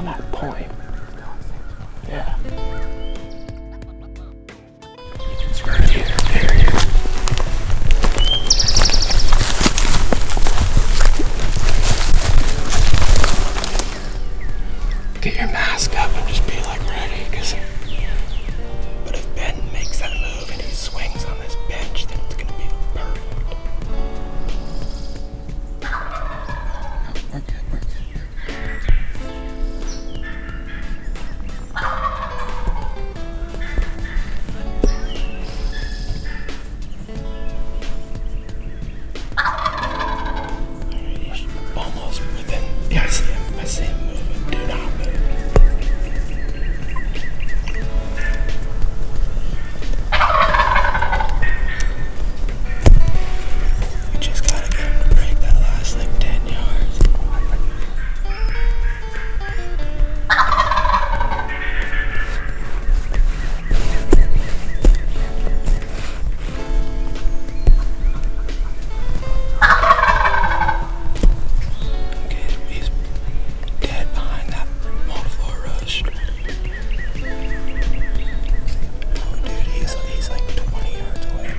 on that point. Yeah. It's right here. There he is. Get your mask up and just be like ready, because. But if Ben makes that move and he swings on this bench, then it's gonna be perfect. We're good. Almost within. Yeah, I see him moving. Do not move. We just gotta get him to break that last like 10 yards. Okay, he's dead behind that multi-floor rose. Oh, dude, he's like 20 yards away.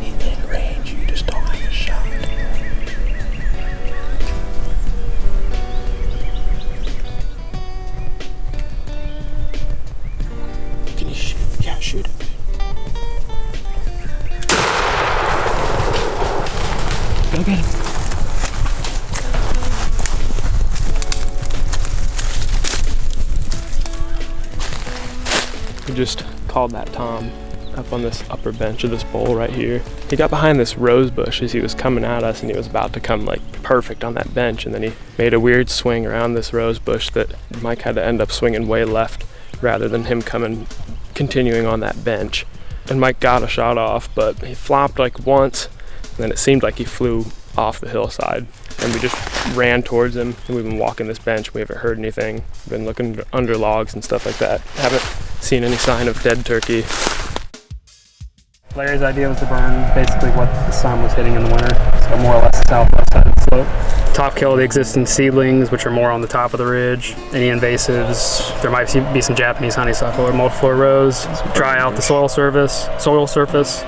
He's in range. You just don't have a shot. Can you shoot? Yeah, shoot him. Go get him. We just called that Tom up on this upper bench of this bowl right here. He got behind this rose bush as he was coming at us, and he was about to come like perfect on that bench, and then he made a weird swing around this rose bush that Mike had to end up swinging way left rather than him continuing on that bench. And Mike got a shot off, but he flopped like once, and then it seemed like he flew off the hillside. And we just ran towards him, and we've been walking this bench. We haven't heard anything. Been looking under logs and stuff like that. Haven't seen any sign of dead turkey. Larry's idea was to burn basically what the sun was hitting in the winter, so more or less the southwest side of the slope. Top kill the existing seedlings, which are more on the top of the ridge. Any invasives, there might be some Japanese honeysuckle or multiflora rose. Dry out the soil surface,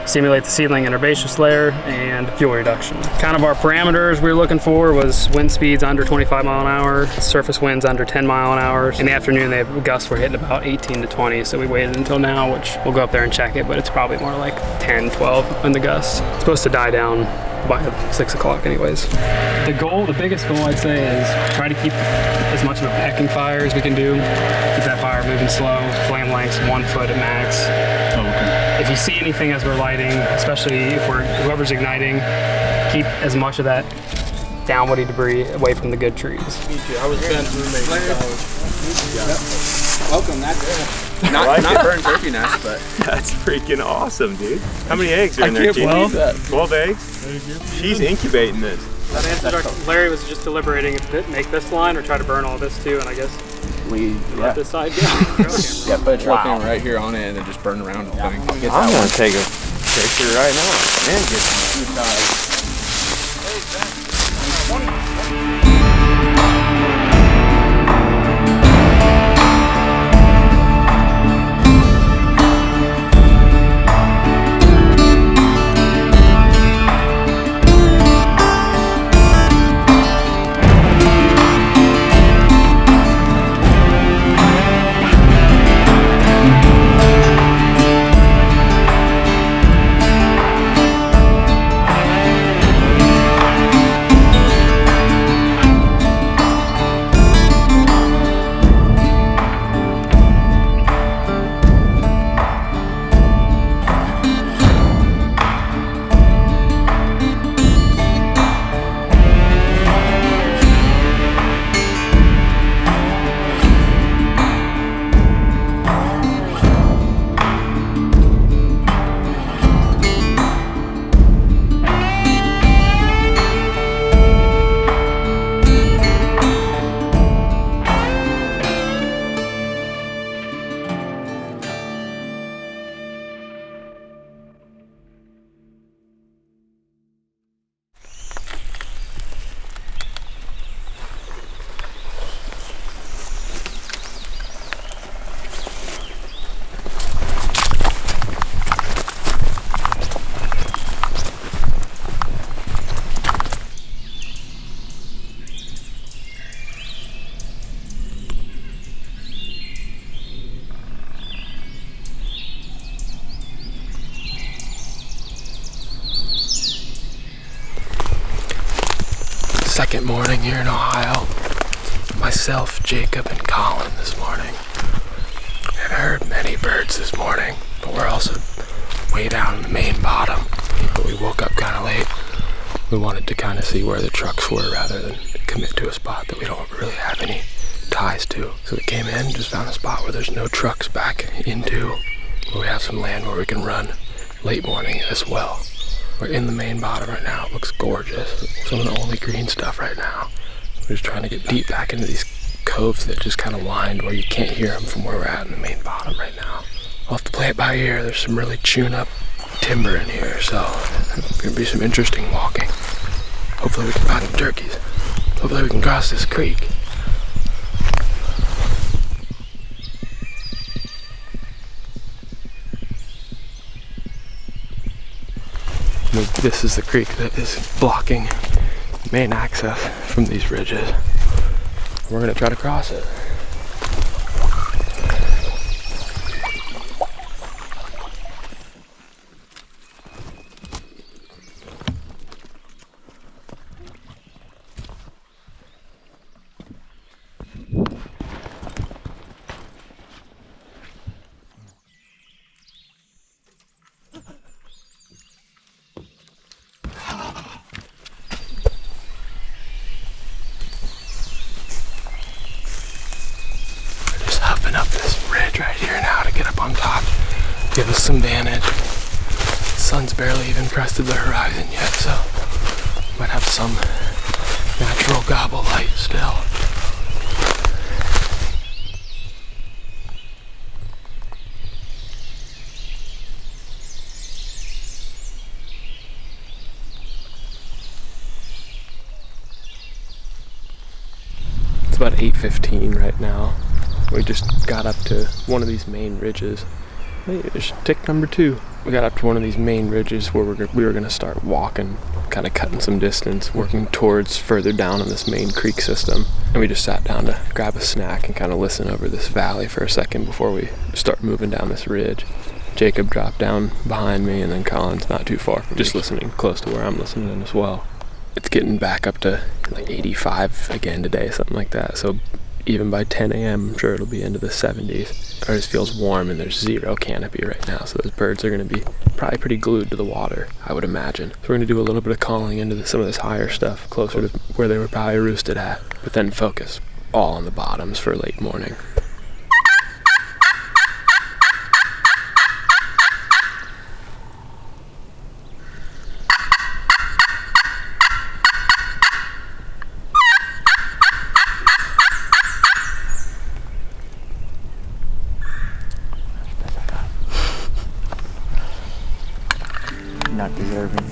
simulate the seedling and herbaceous layer, and fuel reduction. Kind of our parameters we were looking for was wind speeds under 25 mile an hour, surface winds under 10 mile an hour. In the afternoon, the gusts were hitting about 18 to 20, so we waited until now, which we'll go up there and check it, but it's probably more like 10, 12 in the gusts. It's supposed to die down by 6 o'clock anyways. The biggest goal I'd say is try to keep as much of a pecking fire as we can do. Keep that fire moving slow, flame lengths 1 foot at max. Oh, okay. If you see anything as we're lighting, especially if whoever's igniting, keep as much of that downwoody debris away from the good trees. I was Ben's roommate in college. Yep. Welcome, that's Not burn turkey nest, but that's freaking awesome, dude. How many eggs are in there, can't believe Gigi? 12 eggs? She's incubating this. That answers Larry was just deliberating if make this line or try to burn all this too, and I guess let this side go. yeah, put a trail camera right here on it and then just burn around the thing. I'm gonna take a picture right now and get some good size. second morning here in Ohio. Myself, Jacob, and Colin this morning. I've heard many birds this morning, but we're also way down in the main bottom. But we woke up kind of late. We wanted to kind of see where the trucks were rather than commit to a spot that we don't really have any ties to. So we came in, just found a spot where there's no trucks back into, where we have some land where we can run late morning as well. We're in the main bottom right now. It looks gorgeous. Some of the only green stuff right now. We're just trying to get deep back into these coves that just kind of wind where you can't hear them from where we're at in the main bottom right now. I'll have to play it by ear. There's some really chewed up timber in here, so it's gonna be some interesting walking. Hopefully we can find some turkeys. Hopefully we can cross this creek. This is the creek that is blocking main access from these ridges. We're gonna try to cross it. Up this ridge right here now to get up on top, give us some vantage. The sun's barely even crested the horizon yet, so might have some natural gobble light still. It's about 8:15 right now. We just got up to one of these main ridges. Hey, there's tick number 2. We got up to one of these main ridges where we were gonna start walking, kind of cutting some distance, working towards further down in this main creek system. And we just sat down to grab a snack and kind of listen over this valley for a second before we start moving down this ridge. Jacob dropped down behind me, and then Colin's not too far from just listening close to where I'm listening as well. It's getting back up to like 85 again today, something like that. So even by 10 a.m., I'm sure it'll be into the 70s. It just feels warm and there's zero canopy right now, so those birds are going to be probably pretty glued to the water, I would imagine. So we're going to do a little bit of calling into some of this higher stuff, closer to where they were probably roosted at, but then focus all on the bottoms for late morning. Not deserving.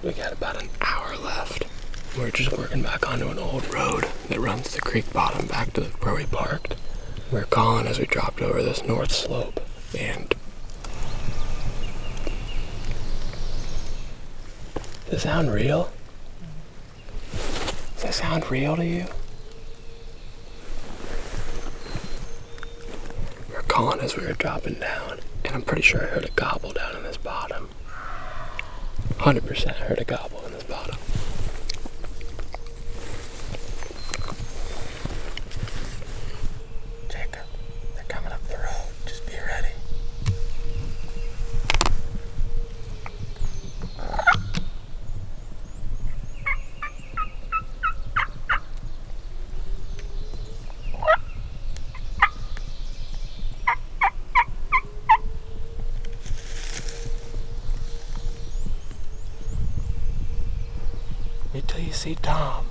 We got about an hour left. We're just working back onto an old road that runs the creek bottom back to where we parked. We were calling as we dropped over this north slope, and does that sound real? Does that sound real to you? We were calling as we were dropping down, and I'm pretty sure I heard a gobble down in this bottom. 100% heard a gobble in this bottom. Jacob, they're coming up the road. Just be ready. Wait till you see Tom.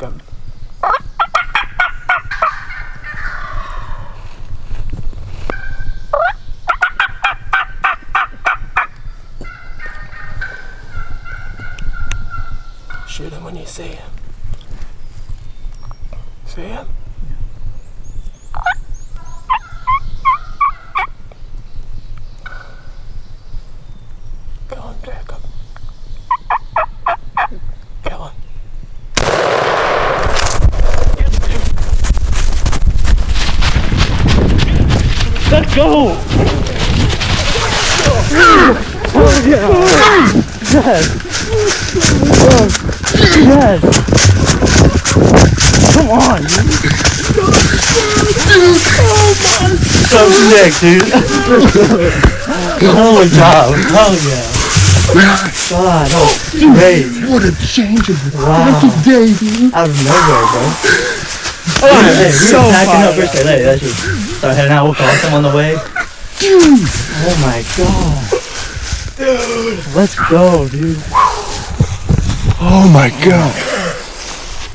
Jacob. Shoot him when you see him. See him? Go on, Jacob. Go on. Let's go! Oh yeah! Yes! Yes! Come on, dude! So sick, dude! Holy job! Hell yeah! God, that was great! What a change of Wow! day, dude! Out of nowhere, bro! Oh, Hey, we so were packing up fired first today. Let's just start heading out. We'll call someone on the way. Dude! Oh my god! Dude! Let's go, dude! Oh my god!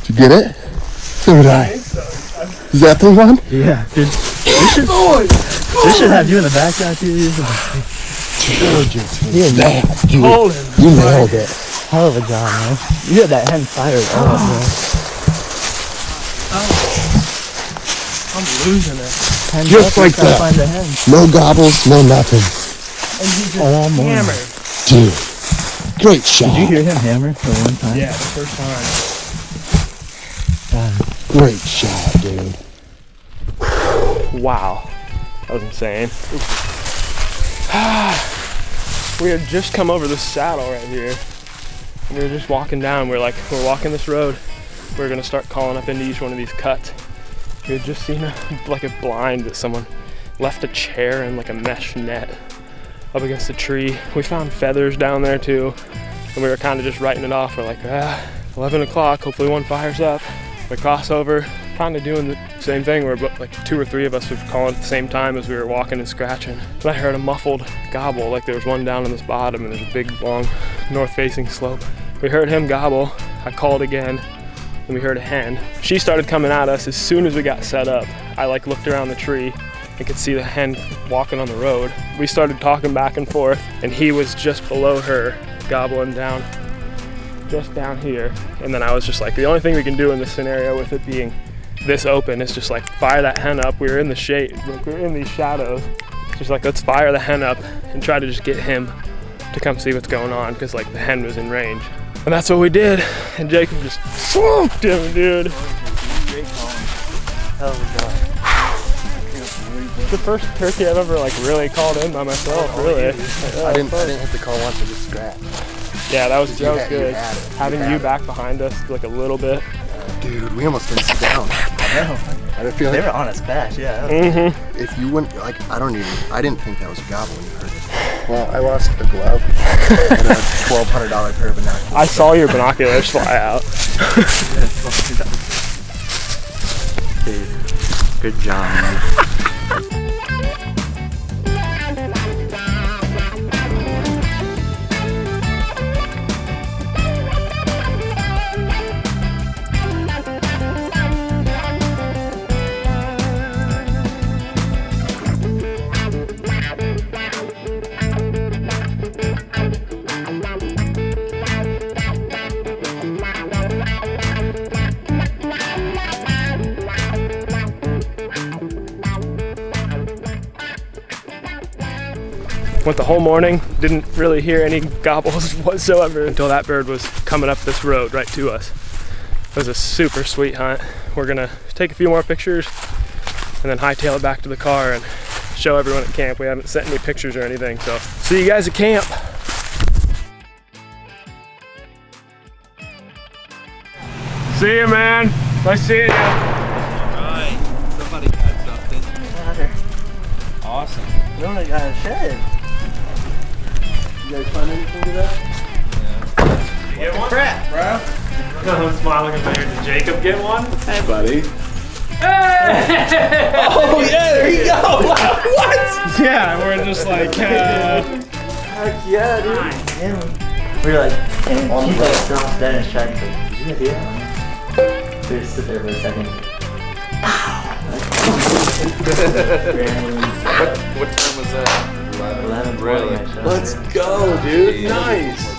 Did you get it? So did I. Is that the one? Yeah, dude. We should have you in the background, dude. You're that, dude. You nailed it. Hell of a job, man. You had that hen fired up, bro. I'm losing it. Hen Just up, like gotta that. Find the hen. No gobbles, no nothing. And he just All morning. hammered. Dude, great shot. Did you hear him hammer for one time? Yeah, the first time. Great shot, dude. Wow, that was insane. We had just come over this saddle right here. And we were just walking down. We're walking this road. We're gonna start calling up into each one of these cuts. We had just seen a blind that someone left a chair and like a mesh net up against a tree. We found feathers down there too. And we were kind of just writing it off. We're like, 11 o'clock, hopefully one fires up. We cross over, kind of doing the same thing where like 2 or 3 of us were calling at the same time as we were walking and scratching. And I heard a muffled gobble, like there was one down on this bottom and there's a big long north-facing slope. We heard him gobble, I called again, and we heard a hen. She started coming at us as soon as we got set up. I like looked around the tree and could see the hen walking on the road. We started talking back and forth and he was just below her, gobbling down. Just down here. And then I was just like, the only thing we can do in this scenario with it being this open is just like fire that hen up. We were in the shade, we were in these shadows. Just like, let's fire the hen up and try to just get him to come see what's going on because like the hen was in range. And that's what we did. And Jacob just swooped him, dude. Hell of a job. It's the first turkey I've ever like really called in by myself, really. I didn't hit the call once, I just scratched. Yeah, that was You good. had it. Having you back behind us like a little bit. Dude, we almost didn't sit down. I didn't feel They like were on us fast, yeah. if you wouldn't, like, I didn't think that was a gobble when you heard it. Well, I lost a glove and a $1,200 pair of binoculars. I saw your binoculars fly out. Dude, good job, man. Went the whole morning, didn't really hear any gobbles whatsoever until that bird was coming up this road right to us. It was a super sweet hunt. We're gonna take a few more pictures and then hightail it back to the car and show everyone at camp. We haven't sent any pictures or anything, so see you guys at camp. See you, man. Nice seeing you. Alright, somebody got something. Awesome. No, I got a shed. You guys find anything today? You get one? Crap, bro. I'm smiling at there. Did Jacob get one? Hey, buddy. Hey! Oh yeah, there you go! What? Yeah, we're just like, Heck yeah, dude. We were like, he's like stopped there and tried to, did you hear that? Just sit there for a second. What time was that? 11:20 Really? actually. Let's go, dude. Nice.